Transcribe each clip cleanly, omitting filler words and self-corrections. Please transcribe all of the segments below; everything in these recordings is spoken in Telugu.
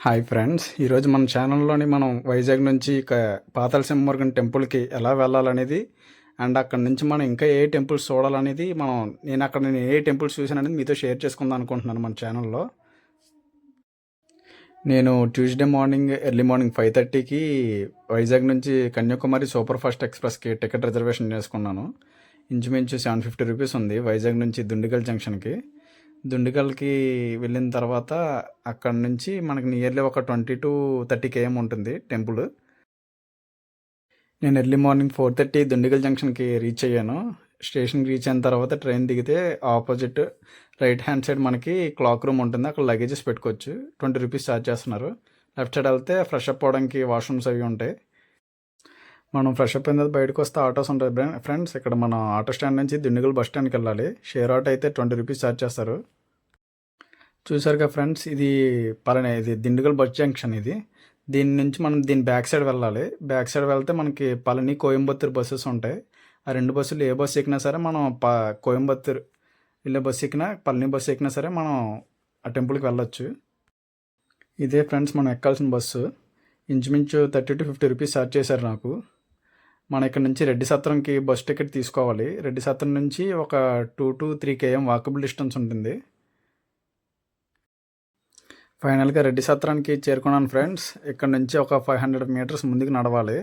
హాయ్ ఫ్రెండ్స్, ఈరోజు మన ఛానల్లోని మనం వైజాగ్ నుంచి పాతాళ సింహమురుగన్ టెంపుల్కి ఎలా వెళ్ళాలనేది అండ్ అక్కడ నుంచి మనం ఇంకా ఏ టెంపుల్స్ చూడాలనేది నేను ఏ టెంపుల్స్ చూసాననేది మీతో షేర్ చేసుకుందాం అనుకుంటున్నాను మన ఛానల్లో. నేను ట్యూస్డే మార్నింగ్ ఎర్లీ మార్నింగ్ 5:30కి వైజాగ్ నుంచి కన్యాకుమారి సూపర్ ఫాస్ట్ ఎక్స్ప్రెస్కి టికెట్ రిజర్వేషన్ చేసుకున్నాను. ఇంచుమించు 750 రూపీస్ ఉంది వైజాగ్ నుంచి దుండిగల్ జంక్షన్కి. దుండిగల్కి వెళ్ళిన తర్వాత అక్కడ నుంచి మనకి నియర్లీ ఒక 20 to 30 km ఉంటుంది టెంపుల్. నేను ఎర్లీ మార్నింగ్ 4:30 దుండిగల్ జంక్షన్కి రీచ్ అయ్యాను. స్టేషన్కి రీచ్ అయిన తర్వాత ట్రైన్ దిగితే ఆపోజిట్ రైట్ హ్యాండ్ సైడ్ మనకి క్లాక్ రూమ్ ఉంటుంది, అక్కడ లగేజెస్ పెట్టుకోవచ్చు. 20 రూపీస్ ఛార్జ్ చేస్తున్నారు. లెఫ్ట్ సైడ్ వెళ్తే ఫ్రెష్ అప్ అవ్వడానికి వాష్రూమ్స్ అవి ఉంటాయి. మనం ఫ్రెష్ అప్ అయిన తర్వాత బయటకు వస్తే ఆటోస్ ఉంటాయి ఫ్రెండ్స్. ఇక్కడ మన ఆటో స్టాండ్ నుంచి దుండిగల్ బస్ స్టాండ్కి వెళ్ళాలి. షేర్ ఆటో అయితే 20 రూపీస్ ఛార్జ్ చేస్తారు. చూసారుగా ఫ్రెండ్స్, ఇది దిండుగల్ బస్ జంక్షన్. దీని నుంచి మనం దీని బ్యాక్ సైడ్ వెళ్ళాలి. బ్యాక్ సైడ్ వెళ్తే మనకి పళని కోయంబత్తూరు బస్సెస్ ఉంటాయి. ఆ రెండు బస్సులు ఏ బస్సు ఎక్కినా సరే మనం కోయంబత్తూరు వెళ్ళే బస్సు ఎక్కినా పళని బస్సు ఎక్కినా సరే మనం ఆ టెంపుల్కి వెళ్ళొచ్చు. ఇదే ఫ్రెండ్స్ మనం ఎక్కాల్సిన బస్సు. ఇంచుమించు 30 to 50 రూపీస్ ఛార్జ్ చేశారు నాకు. మనం ఇక్కడ నుంచి రెడ్డి సత్రంకి బస్ టికెట్ తీసుకోవాలి. రెడ్డి సత్రం నుంచి ఒక 2 to 3 km వాకబుల్ డిస్టెన్స్ ఉంటుంది. ఫైనల్గా రెడ్డి సత్రానికి చేరుకున్నాను ఫ్రెండ్స్. ఇక్కడ నుంచి ఒక 500 meters ముందుకు నడవాలి.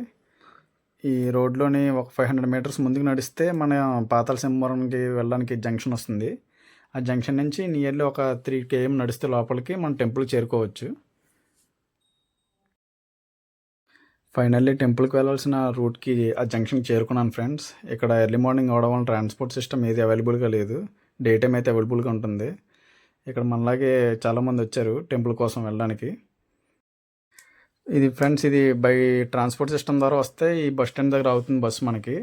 ఈ రోడ్లోని ఒక 500 meters ముందుకు నడిస్తే మన పాతాళ సింహవరంకి వెళ్ళడానికి జంక్షన్ వస్తుంది. ఆ జంక్షన్ నుంచి నియర్లీ ఒక 3 km నడిస్తే లోపలికి మన టెంపుల్కి చేరుకోవచ్చు. ఫైనల్లీ టెంపుల్కి వెళ్ళాల్సిన రూట్కి ఆ జంక్షన్కి చేరుకున్నాను ఫ్రెండ్స్. ఇక్కడ ఎర్లీ మార్నింగ్ అవడం వల్ల ట్రాన్స్పోర్ట్ సిస్టమ్ ఏది అవైలబుల్గా లేదు. డే టైం అయితే అవైలబుల్గా ఉంటుంది. ఇక్కడ మనలాగే చాలామంది వచ్చారు టెంపుల్ కోసం వెళ్ళడానికి. ఇది బై ట్రాన్స్పోర్ట్ సిస్టమ్ ద్వారా వస్తే ఈ బస్ స్టాండ్ దగ్గర అవుతుంది బస్సు మనకి.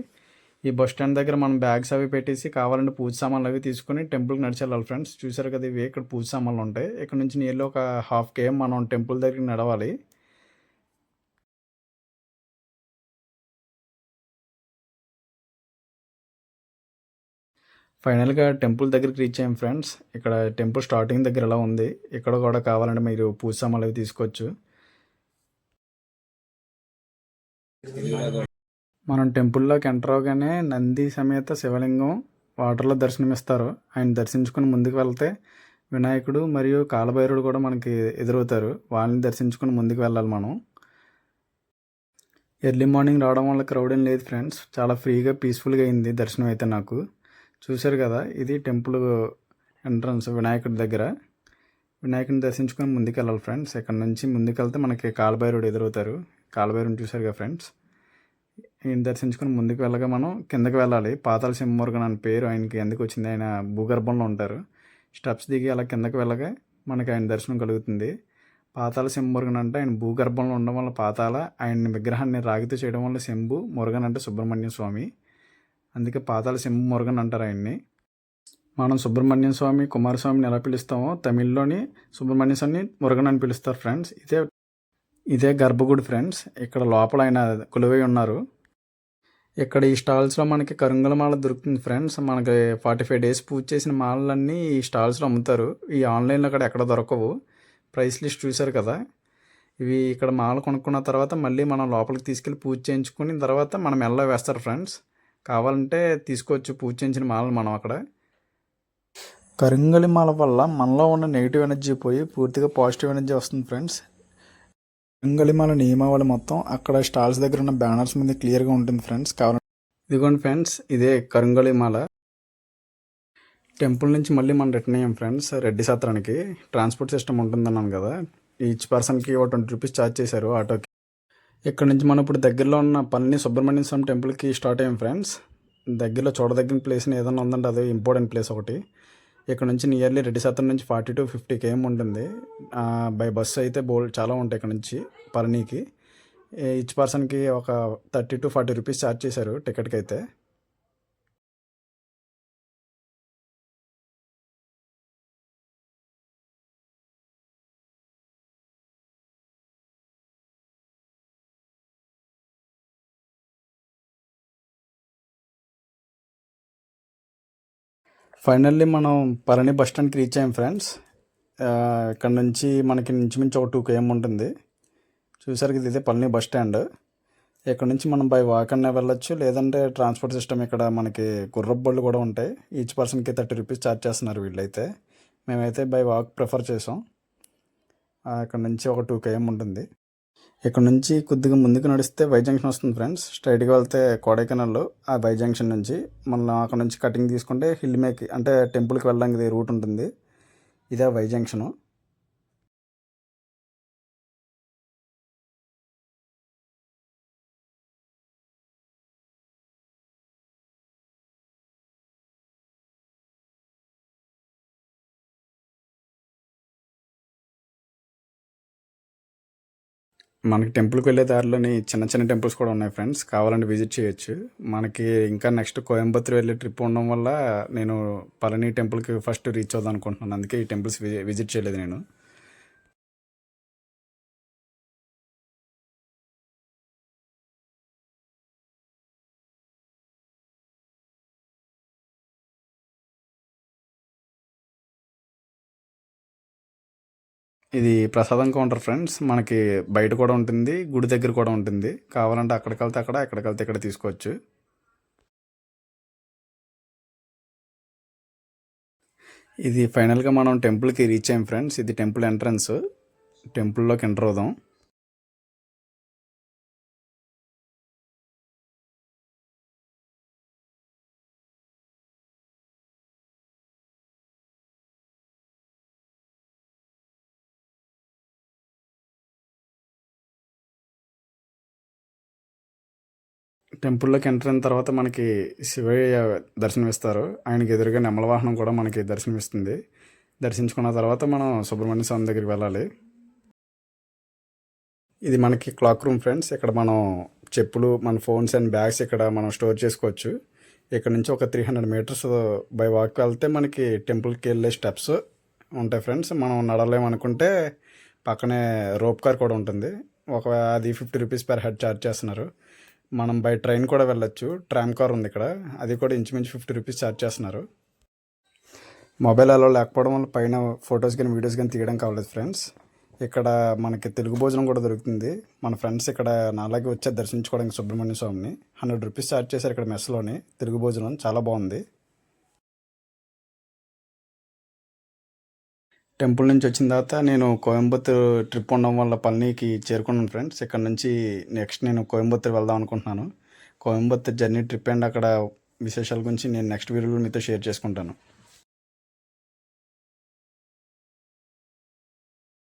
ఈ బస్ స్టాండ్ దగ్గర మనం బ్యాగ్స్ అవి పెట్టేసి కావాలంటే పూజ సామాన్లు అవి తీసుకుని టెంపుల్కి నడిచి వెళ్ళాలి ఫ్రెండ్స్. చూసారు కదా, ఇవి ఇక్కడ పూజ సామాన్లు ఉంటాయి. ఇక్కడ నుంచి నియర్లీ ఒక 1/2 km మనం టెంపుల్ దగ్గరికి నడవాలి. ఫైనల్గా టెంపుల్ దగ్గరికి రీచ్ అయ్యాం ఫ్రెండ్స్. ఇక్కడ టెంపుల్ స్టార్టింగ్ దగ్గర ఎలా ఉంది. ఇక్కడ కూడా కావాలంటే మీరు పూజ సామాన్లు అవి తీసుకోవచ్చు. మనం టెంపుల్లోకి ఎంటర్ అవగానే నంది సమేత శివలింగం వాటర్లో దర్శనమిస్తారు. ఆయన దర్శించుకుని ముందుకు వెళ్తే వినాయకుడు మరియు కాలభైరుడు కూడా మనకి ఎదురవుతారు. వాళ్ళని దర్శించుకుని ముందుకు వెళ్ళాలి మనం. ఎర్లీ మార్నింగ్ రావడం వల్ల క్రౌడ్ ఏం లేదు ఫ్రెండ్స్. చాలా ఫ్రీగా పీస్ఫుల్గా అయింది దర్శనం అయితే నాకు. చూశారు కదా, ఇది టెంపుల్ ఎంట్రన్స్ వినాయకుడి దగ్గర. వినాయకుడిని దర్శించుకొని ముందుకు వెళ్ళాలి ఫ్రెండ్స్. ఇక్కడ నుంచి ముందుకు వెళ్తే మనకి కాలభైరుడు ఎదురవుతారు. కాలభైరుని చూశారు కదా ఫ్రెండ్స్. ఈయన దర్శించుకొని ముందుకు వెళ్ళగా మనం కిందకి వెళ్ళాలి. పాతాళ సింహమురుగన్ అని పేరు ఆయనకి ఎందుకు వచ్చింది, ఆయన భూగర్భంలో ఉంటారు. స్టెప్స్ దిగి అలా కిందకి వెళ్ళగా మనకి ఆయన దర్శనం కలుగుతుంది. పాతాళ సింహమురుగన్ అంటే ఆయన భూగర్భంలో ఉండడం వల్ల పాతాళ, ఆయన విగ్రహాన్ని రాగితో చేయడం వల్ల శంభు, మురుగన్ అంటే సుబ్రహ్మణ్య స్వామి. అందుకే పాతాళ సింహమురుగన్ అంటారు ఆయన్ని. మనం సుబ్రహ్మణ్యం స్వామి, కుమారస్వామిని ఎలా పిలుస్తామో తమిళ్లోని సుబ్రహ్మణ్య స్వామిని మురుగన్ అని పిలుస్తారు ఫ్రెండ్స్. ఇదే గర్భగుడి ఫ్రెండ్స్. ఇక్కడ లోపల ఆయన కొలువై ఉన్నారు. ఇక్కడ ఈ స్టాల్స్లో మనకి కరుంగల మాల దొరుకుతుంది ఫ్రెండ్స్. మనకి 45 days పూజ చేసిన మాలలన్నీ ఈ స్టాల్స్లో అమ్ముతారు. ఈ ఆన్లైన్లో కూడా ఎక్కడ దొరకవు. ప్రైస్ లిస్ట్ చూశారు కదా. ఇవి ఇక్కడ మాల కొనుక్కున్న తర్వాత మళ్ళీ మనం లోపలికి తీసుకెళ్ళి పూజ చేయించుకుని తర్వాత మనం మెల్ల వేస్తారు ఫ్రెండ్స్. కావాలంటే తీసుకోవచ్చు పూజ చేయించిన మాలను మనం అక్కడ. కరుంగలి మాల వల్ల మనలో ఉన్న నెగిటివ్ ఎనర్జీ పోయి పూర్తిగా పాజిటివ్ ఎనర్జీ వస్తుంది ఫ్రెండ్స్. కరుంగలి మాల నియమావళి మొత్తం అక్కడ స్టాల్స్ దగ్గర ఉన్న బ్యానర్స్ మీద క్లియర్గా ఉంటుంది ఫ్రెండ్స్. కావాలంటే ఇదిగోండి ఫ్రెండ్స్, ఇదే కరుంగలి మాల. టెంపుల్ నుంచి మళ్ళీ మనం రిటర్న్ అయ్యాం ఫ్రెండ్స్ రెడ్డి సత్రానికి. ట్రాన్స్పోర్ట్ సిస్టమ్ ఉంటుందన్నాను కదా, ఈచ్ పర్సన్కి 20 రూపీస్ ఛార్జ్ చేశారు ఆటోకి. ఇక్కడ నుంచి మనం ఇప్పుడు దగ్గరలో ఉన్న పళని సుబ్రహ్మణ్య స్వామి టెంపుల్కి స్టార్ట్ అయ్యాం ఫ్రెండ్స్. దగ్గరలో చూడదగిన ప్లేస్ ఏదైనా ఉందంటే అదే ఇంపార్టెంట్ ప్లేస్ ఒకటి. ఇక్కడ నుంచి నియర్లీ రెడ్డి సత్రం నుంచి 40 to 50 km ఉంటుంది. బై బస్సు అయితే చాలా ఉంటాయి ఇక్కడ నుంచి పళనికి. ఈచ్ పర్సన్కి ఒక 30 to 40 రూపీస్ ఛార్జ్ చేశారు టికెట్కి అయితే. ఫైనల్లీ మనం పళని బస్ స్టాండ్కి రీచ్ అయ్యాం ఫ్రెండ్స్. ఇక్కడ నుంచి మనకి ఇంచుమించు ఒక 2 km ఉంటుంది. చూసారు కదా, ఇదే పళని బస్ స్టాండ్. ఇక్కడ నుంచి మనం బై వాక్ అనే వెళ్ళొచ్చు, లేదంటే ట్రాన్స్పోర్ట్ సిస్టమ్ ఇక్కడ మనకి గుర్రపు బళ్ళు కూడా ఉంటాయి. ఈచ్ పర్సన్కి 30 రూపీస్ ఛార్జ్ చేస్తున్నారు వీళ్ళైతే. మేమైతే బై వాక్ ప్రిఫర్ చేసాం. ఇక్కడ నుంచి ఒక 2 km ఉంటుంది. ఇక్కడ నుంచి కొద్దిగా ముందుకు నడిస్తే వై జంక్షన్ వస్తుంది ఫ్రెండ్స్. స్ట్రైట్గా వెళ్తే కొడైకెనాల్. ఆ వై జంక్షన్ నుంచి మనం అక్కడ నుంచి కటింగ్ తీసుకుంటే హిల్ మేకి అంటే టెంపుల్కి వెళ్ళడానికి రూట్ ఉంటుంది. ఇదే వై జంక్షను. మనకి టెంపుల్కి వెళ్ళే దారిలోని చిన్న చిన్న టెంపుల్స్ కూడా ఉన్నాయి ఫ్రెండ్స్. కావాలంటే విజిట్ చేయొచ్చు. మనకి ఇంకా నెక్స్ట్ కోయంబత్తూర్ వెళ్ళే ట్రిప్ ఉండడం వల్ల నేను పళని టెంపుల్కి ఫస్ట్ రీచ్ అవుదాం అనుకుంటున్నాను. అందుకే ఈ టెంపుల్స్ విజిట్ చేయలేదు నేను. ఇది ప్రసాదం కౌంటర్ ఫ్రెండ్స్. మనకి బయట కూడా ఉంటుంది, గుడి దగ్గర కూడా ఉంటుంది. కావాలంటే అక్కడికి వెళ్తే అక్కడ, ఎక్కడికి వెళ్తే ఇక్కడ తీసుకోవచ్చు. ఇది ఫైనల్గా మనం టెంపుల్కి రీచ్ అయ్యాం ఫ్రెండ్స్. ఇది టెంపుల్ ఎంట్రన్స్. టెంపుల్లోకి ఎంటర్ అవుదాం. టెంపుల్లోకి ఎంటర్ అయిన తర్వాత మనకి శివయ్య దర్శనమిస్తారు. ఆయనకి ఎదురుగా నెమల వాహనం కూడా మనకి దర్శనమిస్తుంది. దర్శించుకున్న తర్వాత మనం సుబ్రహ్మణ్య స్వామి దగ్గరికి వెళ్ళాలి. ఇది మనకి క్లాక్ రూమ్ ఫ్రెండ్స్. ఇక్కడ మనం చెప్పులు, మన ఫోన్స్ అండ్ బ్యాగ్స్ ఇక్కడ మనం స్టోర్ చేసుకోవచ్చు. ఇక్కడ నుంచి ఒక 300 meters బై వాక్ వెళ్తే మనకి టెంపుల్కి వెళ్ళే స్టెప్స్ ఉంటాయి ఫ్రెండ్స్. మనం నడలేమనుకుంటే పక్కనే రోప్ కార్ కూడా ఉంటుంది. అది 50 రూపీస్ పర్ హెడ్ ఛార్జ్ చేస్తున్నారు. మనం బై ట్రైన్ కూడా వెళ్ళొచ్చు. ట్రామ్ కార్ ఉంది ఇక్కడ, అది కూడా ఇంచుమించు 50 రూపీస్ ఛార్జ్ చేస్తున్నారు. మొబైల్ అలో లేకపోవడం వల్ల పైన ఫొటోస్ కానీ వీడియోస్ కానీ తీయడం కావలేదు ఫ్రెండ్స్. ఇక్కడ మనకి తెలుగు భోజనం కూడా దొరుకుతుంది. మన ఫ్రెండ్స్ ఇక్కడ నాలాగే వచ్చే దర్శించుకోవడానికి సుబ్రహ్మణ్య స్వామిని 100 రూపీస్ ఛార్జ్ చేశారు ఇక్కడ మెస్లోని. తెలుగు భోజనం చాలా బాగుంది. టెంపుల్ నుంచి వచ్చిన తర్వాత నేను కోయంబత్తూర్ ట్రిప్ ఉండడం వల్ల పళనికి చేరుకున్నాను ఫ్రెండ్స్. ఇక్కడ నుంచి నెక్స్ట్ నేను కోయంబత్తూర్ వెళ్దాం అనుకుంటున్నాను. కోయంబత్తూర్ జర్నీ ట్రిప్ అండ్ అక్కడ విశేషాల గురించి నేను నెక్స్ట్ వీడియోలో మీతో షేర్ చేసుకుంటాను.